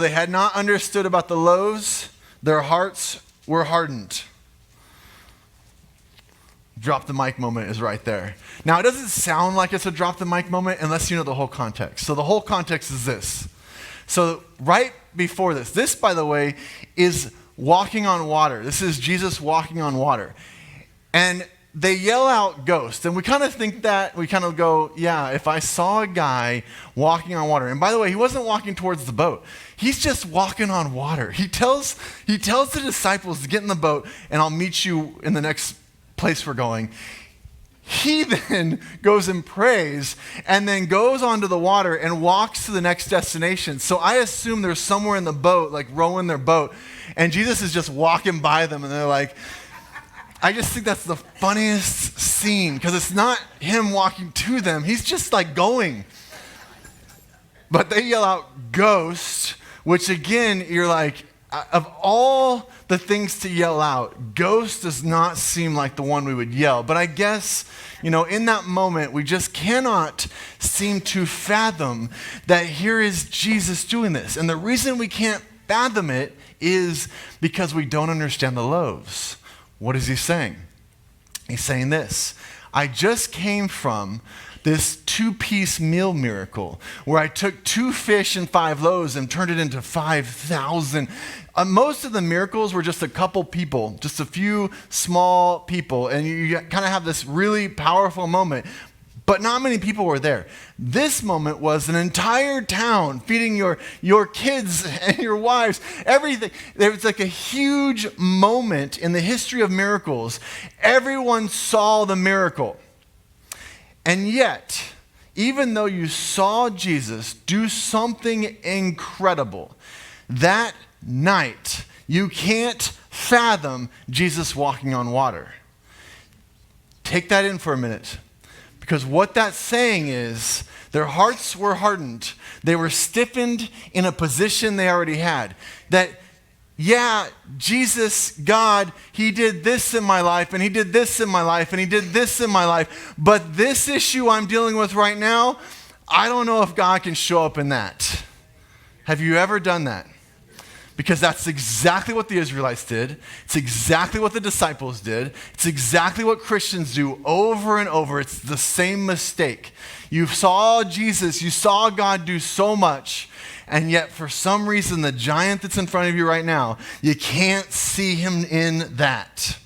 They had not understood about the loaves. Their hearts were hardened. Drop the mic moment is right there. Now, it doesn't sound like it's a drop the mic moment unless you know the whole context. So the whole context is this. So right before this, by the way, is walking on water. This is Jesus walking on water. And they yell out ghost. And we kind of think that, we kind of go, yeah, if I saw a guy walking on water. And by the way, he wasn't walking towards the boat. He's just walking on water. He tells the disciples to get in the boat and I'll meet you in the next place we're going. He then goes and prays and then goes onto the water and walks to the next destination. So I assume they're somewhere in the boat, like rowing their boat. And Jesus is just walking by them and they're like, I just think that's the funniest scene because it's not him walking to them. He's just like going. But they yell out ghost, which again, you're like, of all the things to yell out, ghost does not seem like the one we would yell. But I guess, in that moment, we just cannot seem to fathom that here is Jesus doing this. And the reason we can't fathom it is because we don't understand the loaves. What is he saying? He's saying this. I just came from this 2-piece meal miracle where I took 2 fish and 5 loaves and turned it into 5,000. Most of the miracles were just a couple people, just a few small people, and you kind of have this really powerful moment. But not many people were there. This moment was an entire town feeding your kids and your wives, everything. There was like a huge moment in the history of miracles. Everyone saw the miracle. And yet, even though you saw Jesus do something incredible, that night, you can't fathom Jesus walking on water. Take that in for a minute. Because what that's saying is their hearts were hardened. They were stiffened in a position they already had. That, yeah, Jesus, God, he did this in my life, and he did this in my life, and he did this in my life. But this issue I'm dealing with right now, I don't know if God can show up in that. Have you ever done that? Because that's exactly what the Israelites did. It's exactly what the disciples did. It's exactly what Christians do over and over. It's the same mistake. You saw Jesus, you saw God do so much, and yet for some reason, the giant that's in front of you right now, you can't see him in that.